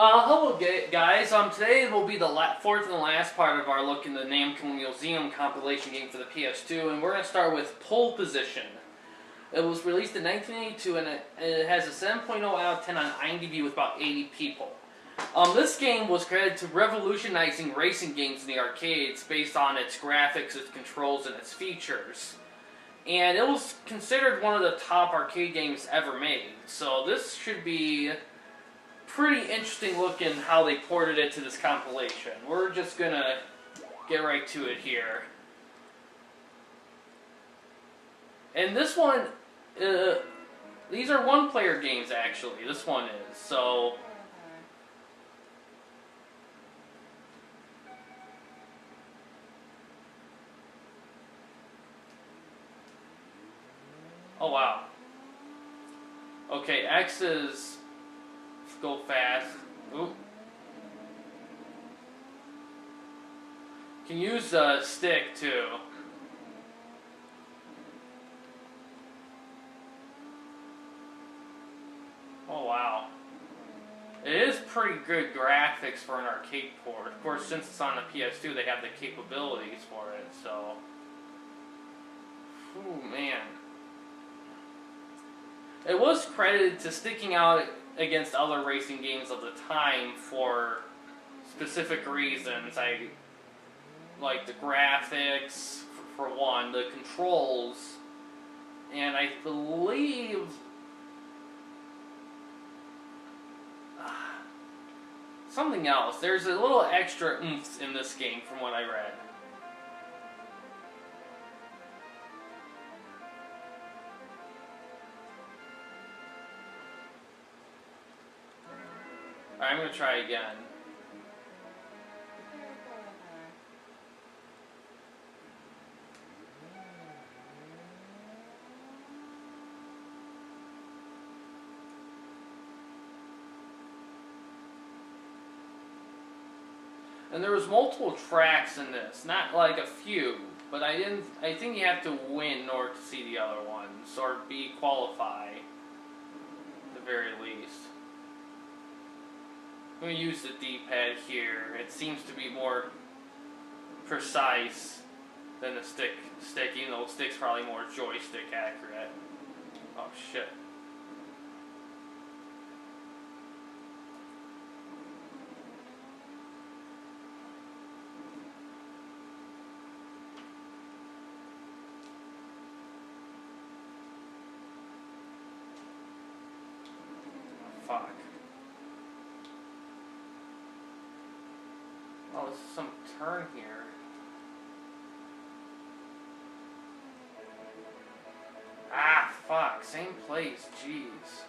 Hello guys, today will be the fourth and last part of our look in the Namco Museum compilation game for the PS2, and we're going to start with Pole Position. It was released in 1982, and it has a 7.0 out of 10 on IMDb with about 80 people. This game was credited to revolutionizing racing games in the arcades based on its graphics, its controls, and its features. And it was considered one of the top arcade games ever made, so this should be pretty interesting look in how they ported it to this compilation. We're just gonna get right to it here. And this one, these are one-player games actually, this one is, so... Oh wow. Okay, X is... go fast. Ooh. Can use the stick too. Oh wow. It is pretty good graphics for an arcade port. Of course, since it's on the PS2, they have the capabilities for it, so... Ooh, man. It was credited to sticking out against other racing games of the time for specific reasons. I like the graphics, for one, the controls, and I believe something else. There's a little extra oomph in this game from what I read. Alright, I'm going to try again. And there was multiple tracks in this, not like a few, but I think you have to win in order to see the other ones, or qualify, at the very least. I'm going to use the D-pad here. It seems to be more precise than the stick, even though the stick's probably more joystick accurate. Oh shit. Fuck. Oh, this is some turn here. Ah, fuck. Same place. Jeez.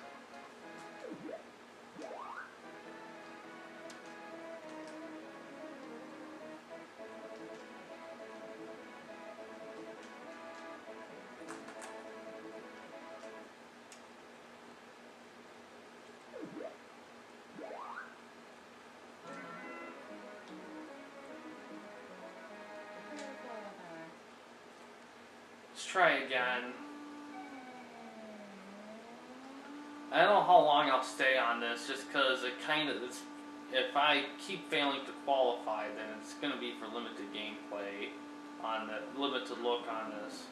Let's try again. I don't know how long I'll stay on this, just because it kind of, if I keep failing to qualify, then it's going to be for limited gameplay, on the limited look on this.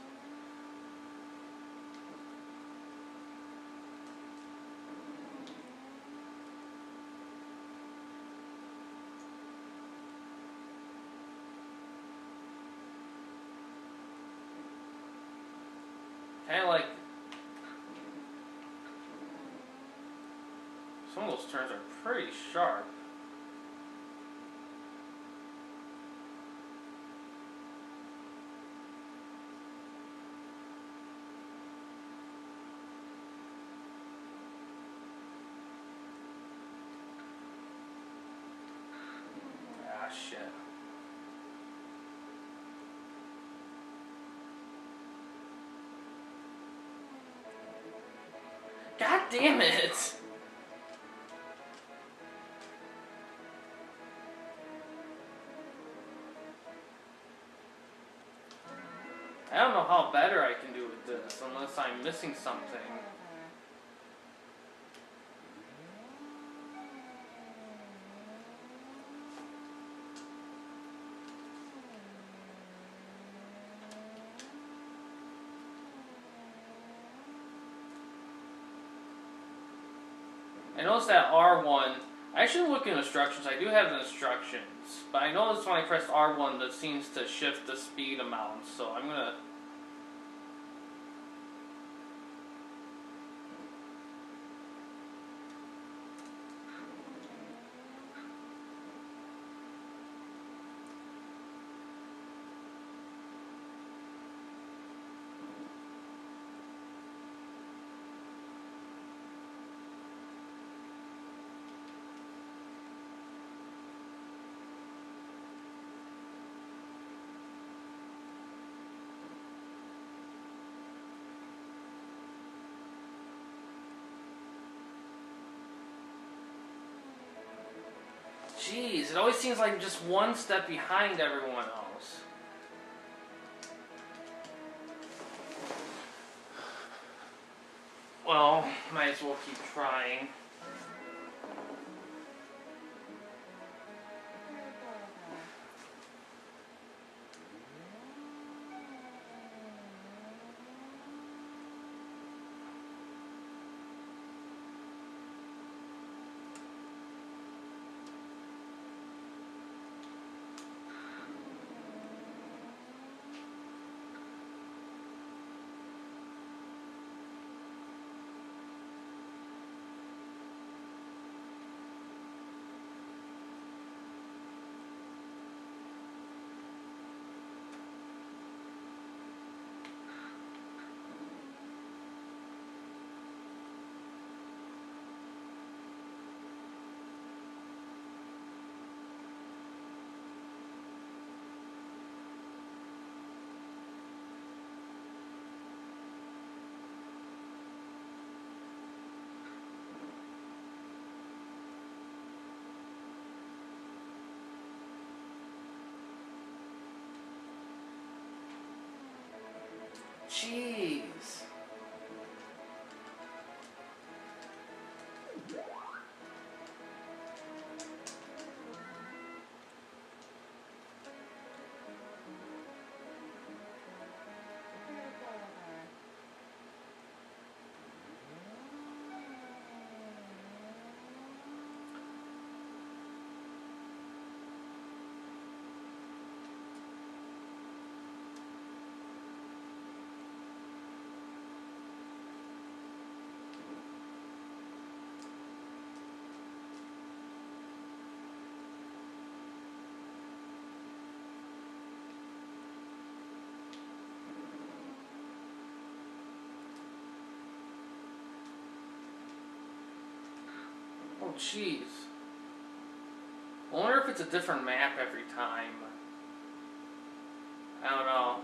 Kind of like, some of those turns are pretty sharp. Ah, shit. God damn it! I don't know how better I can do with this, unless I'm missing something. I noticed that R1. I should look in instructions. I do have the instructions, but I noticed when I pressed R1 that seems to shift the speed amount. So I'm gonna. Jeez, it always seems like I'm just one step behind everyone else. Well, might as well keep trying. Jeez. Oh, jeez. I wonder if it's a different map every time. I don't know.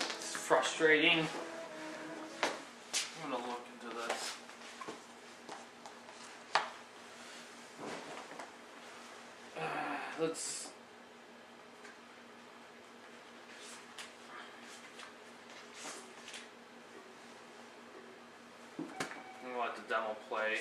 It's frustrating. I'm gonna look into this. Let's. I'm gonna let the demo play.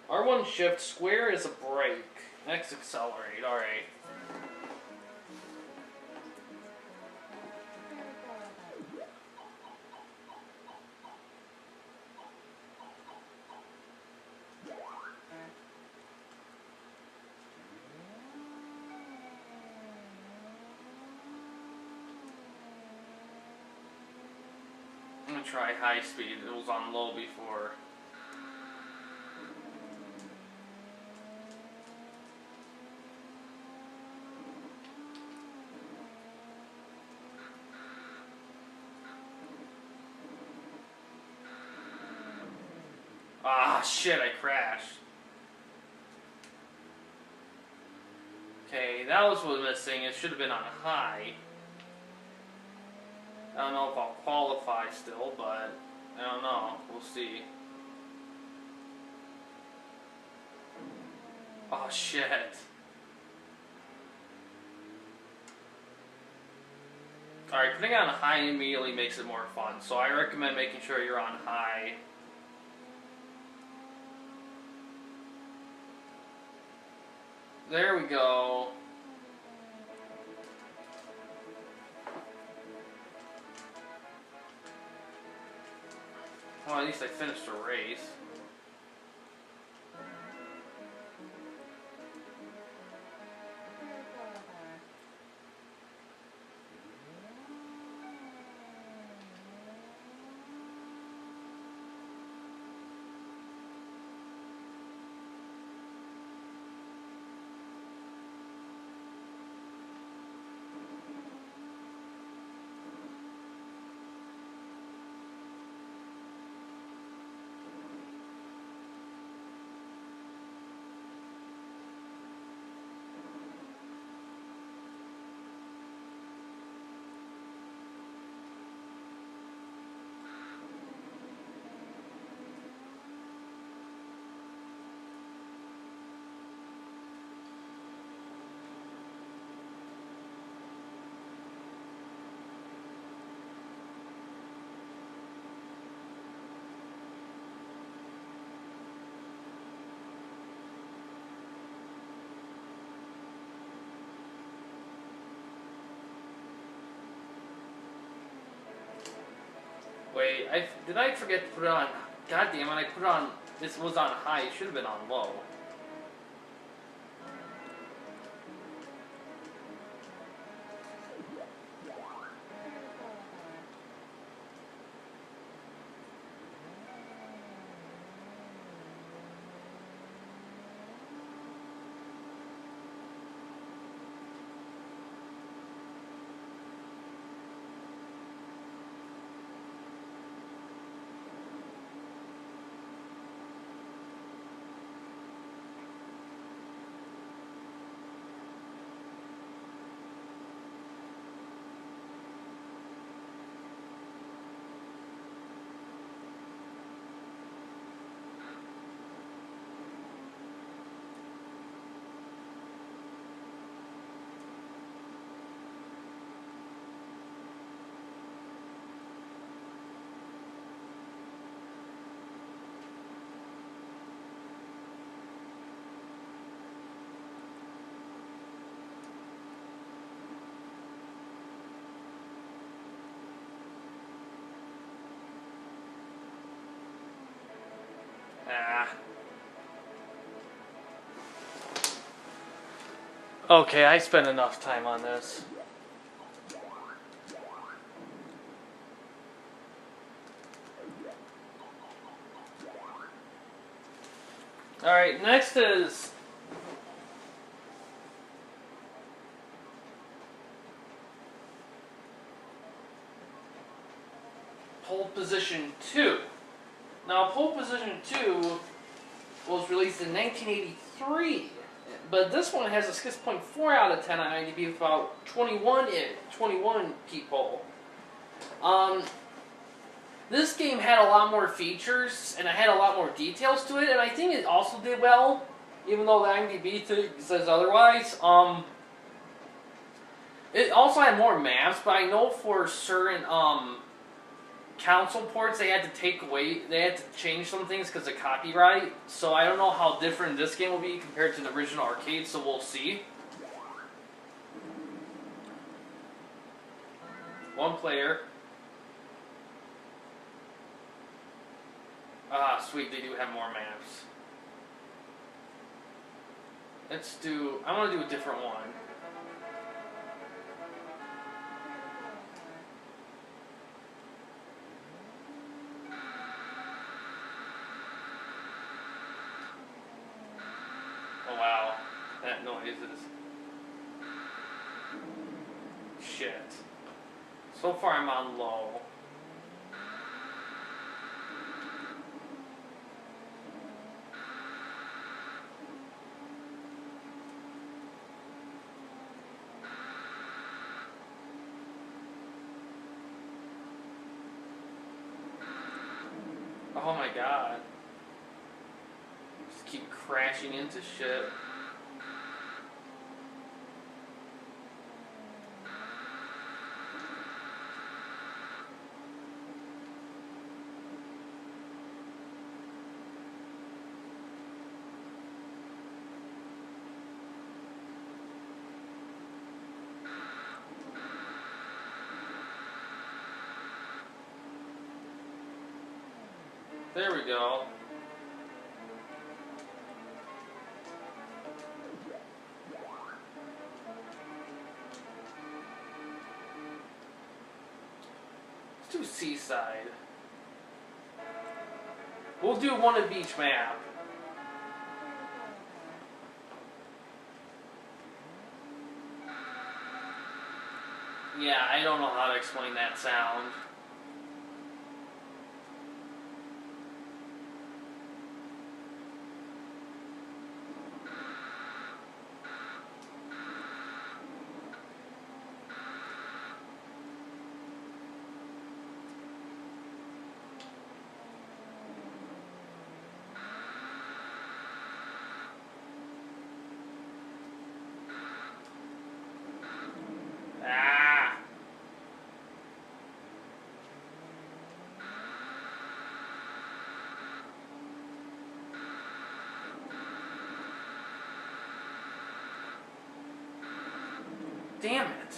R1 shift, square is a brake. X accelerate, alright. I'm gonna try high speed. It was on low before. Ah, shit, I crashed. Okay, that was what was missing. It should have been on high. I don't know if I'll qualify still, but I don't know. We'll see. Oh, shit. Alright, putting on high immediately makes it more fun, so I recommend making sure you're on high. There we go. Well, at least I finished the race. Wait, did I forget to put it on? God damn it, I put it on. This was on high, it should have been on low. Ah. Okay, I spent enough time on this. Alright, next is Pole Position 2. Now, Pole Position 2 was released in 1983, but this one has a 6.4 out of 10 on IMDb with about 21 people. This game had a lot more features, and it had a lot more details to it, and I think it also did well, even though the IMDb says otherwise. It also had more maps, but I know for certain console ports they had to change some things because of copyright, so I don't know how different this game will be compared to the original arcade, so we'll see. One player. Ah, sweet, they do have more maps. I want to do a different one. noises. Shit. So far I'm on low. Oh my god. Just keep crashing into shit. There we go. Let's do Seaside. We'll do one of each map. Yeah, I don't know how to explain that sound. Ah! Damn it.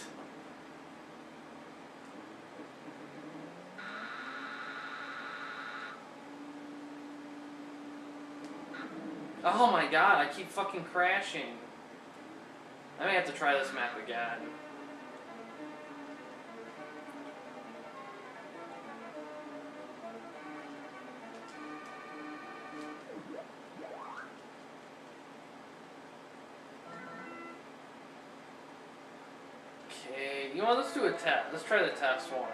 Oh my god, I keep fucking crashing. I may have to try this map again. Okay, you know what, let's do a test. Let's try the test one.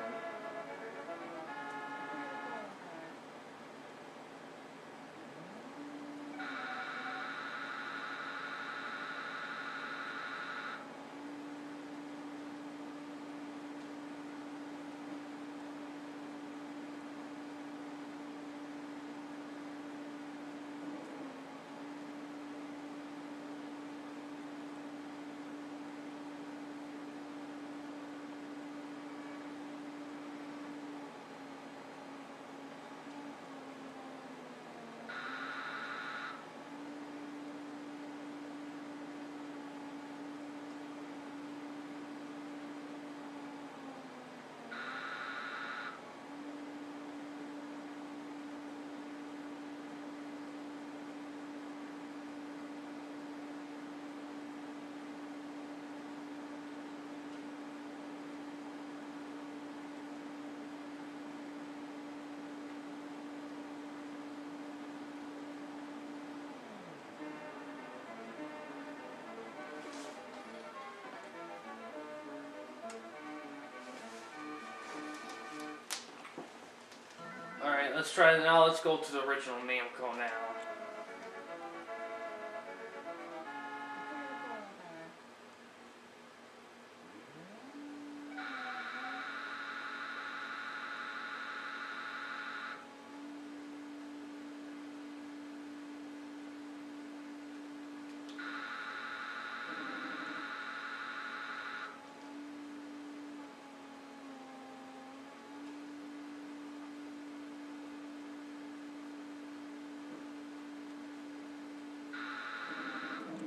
Alright, let's try it now. Let's go to the original Namco now.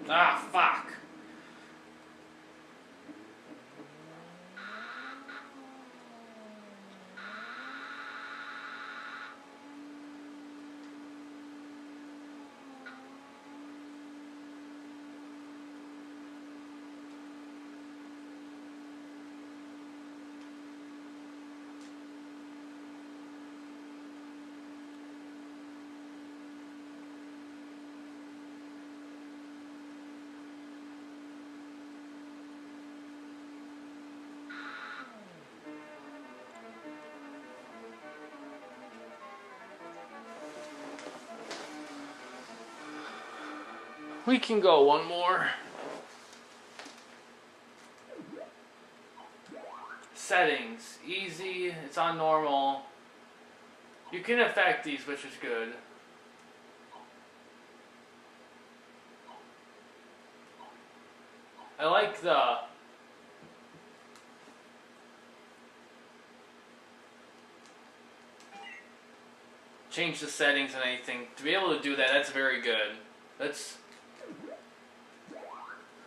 Ah, fuck. We can go one more. Settings. Easy. It's on normal. You can affect these, which is good. I like the... change the settings and anything. To be able to do that, that's very good. That's...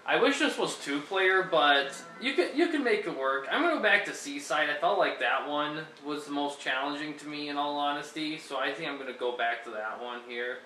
I wish this was 2-player, but you can make it work. I'm going to go back to Seaside. I felt like that one was the most challenging to me, in all honesty, so I think I'm going to go back to that one here.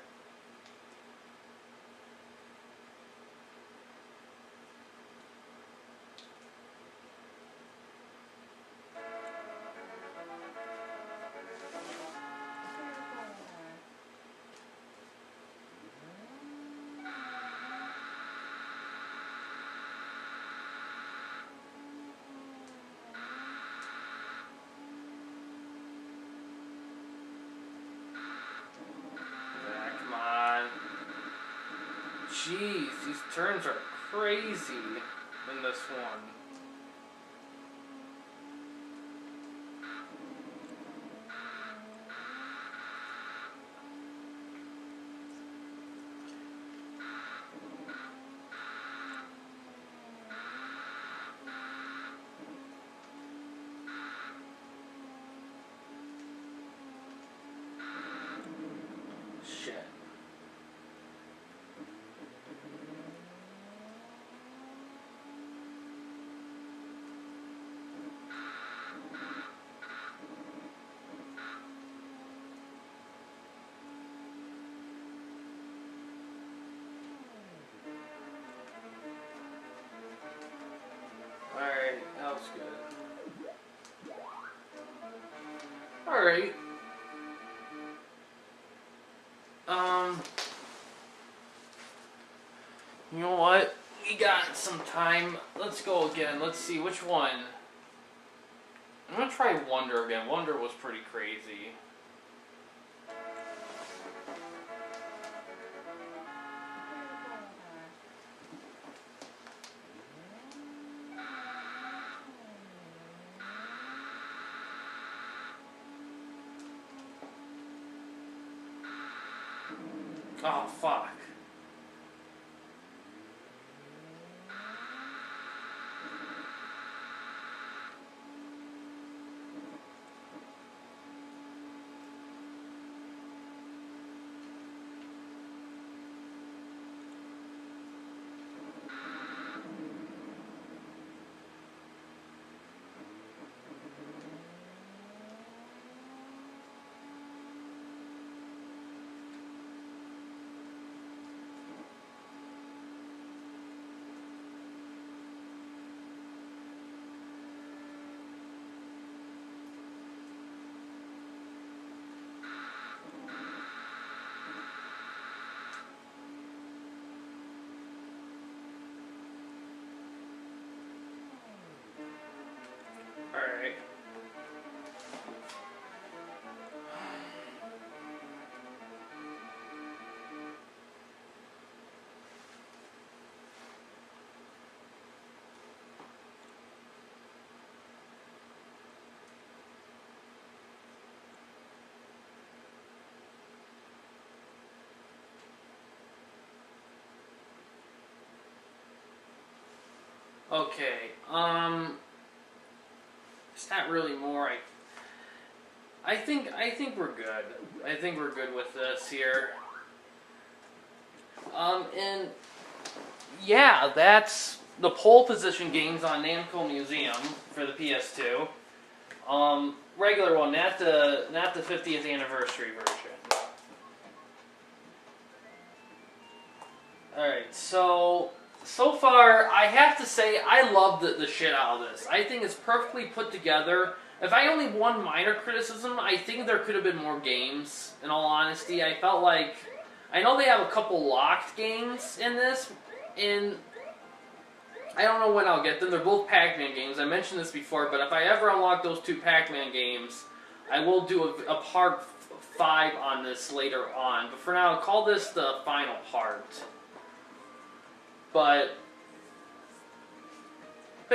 Jeez, these turns are crazy in this one. Shit. Alright, that was good. Alright. You know what? We got some time. Let's go again. Let's see which one. I'm gonna try Wonder again. Wonder was pretty crazy. Oh, fuck. Alright. Okay, it's not really more. I think we're good. I think we're good with this here. And yeah, that's the pole position games on Namco Museum for the PS2. Regular one, not the 50th anniversary version. Alright, so far, I have to say, I love the shit out of this. I think it's perfectly put together. If I only one minor criticism, I think there could have been more games, in all honesty. I felt like... I know they have a couple locked games in this, and I don't know when I'll get them. They're both Pac-Man games. I mentioned this before, but if I ever unlock those two Pac-Man games, I will do a part 5 on this later on. But for now, I'll call this the final part. But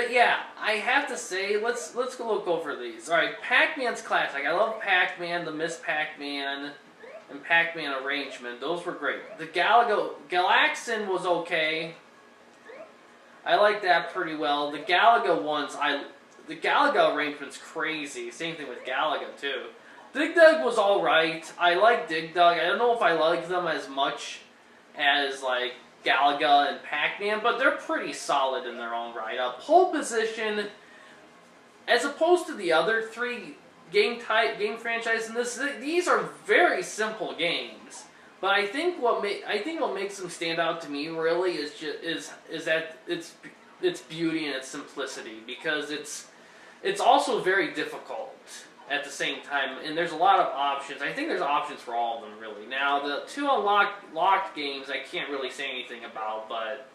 yeah, I have to say, let's go look over these. All right, Pac-Man's classic. I love Pac-Man, the Miss Pac-Man, and Pac-Man arrangement. Those were great. The Galaxin was okay. I like that pretty well. The Galaga ones, the Galaga arrangement's crazy. Same thing with Galaga too. Dig Dug was alright. I like Dig Dug. I don't know if I like them as much as like Galaga and Pac-Man, but they're pretty solid in their own right. Pole Position, as opposed to the other three game franchises in this, these are very simple games. But I think what makes them stand out to me really is that its beauty and its simplicity, because it's also very difficult at the same time, and there's a lot of options. I think there's options for all of them, really. Now, the two locked games I can't really say anything about, but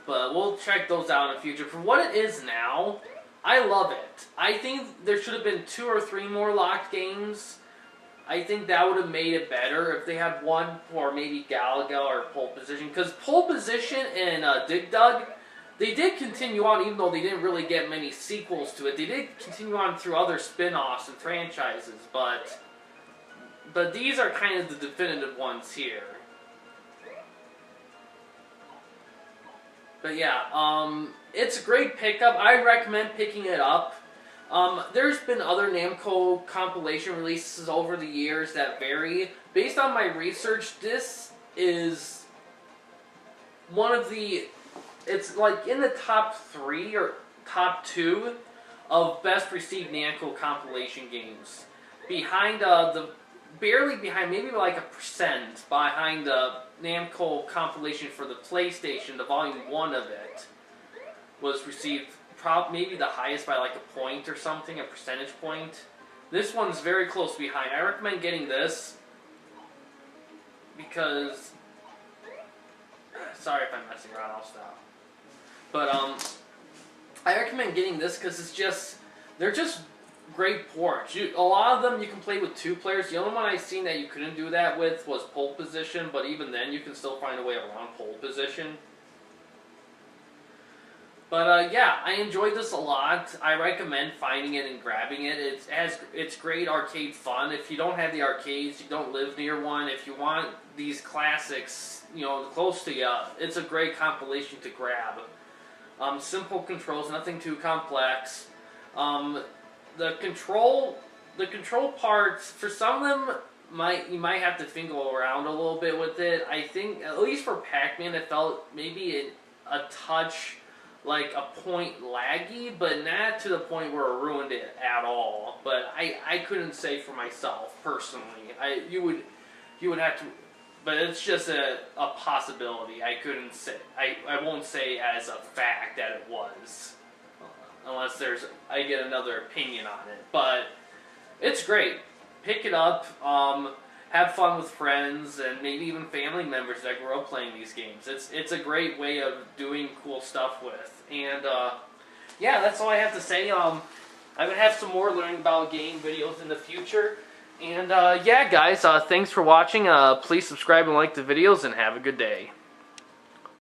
we'll check those out in the future. For what it is now, I love it. I think there should have been 2 or 3 more locked games. I think that would have made it better if they had one for maybe Galaga or Pole Position, because Pole Position and Dig Dug, they did continue on, even though they didn't really get many sequels to it. They did continue on through other spin-offs and franchises, but these are kind of the definitive ones here. But yeah, it's a great pickup. I recommend picking it up. There's been other Namco compilation releases over the years that vary. Based on my research, this is one of the... It's like in the top 3 or top 2 of best received Namco compilation games. Behind barely behind, maybe like 1% behind the Namco compilation for the PlayStation. The Volume 1 of it was received maybe the highest by like a point or something, a percentage point. This one's very close behind. I recommend getting this because... Sorry if I'm messing around, I'll stop. But I recommend getting this because they're just great ports. A lot of them you can play with 2 players. The only one I've seen that you couldn't do that with was Pole Position, but even then you can still find a way around Pole Position. But yeah, I enjoyed this a lot. I recommend finding it and grabbing it. It's great arcade fun. If you don't have the arcades, you don't live near one, if you want these classics, close to you, it's a great compilation to grab. Simple controls, nothing too complex. The control parts, for some of them, you might have to finger around a little bit with it. I think, at least for Pac-Man, it felt maybe a touch like a point laggy, but not to the point where it ruined it at all. But I couldn't say for myself, personally. You would have to... But it's just a possibility. I couldn't say. I won't say as a fact that it was, unless I get another opinion on it. But it's great. Pick it up. Have fun with friends and maybe even family members that grew up playing these games. It's a great way of doing cool stuff with. And yeah, that's all I have to say. I'm gonna have some more learning about game videos in the future. And yeah, guys, thanks for watching. Please subscribe and like the videos, and have a good day.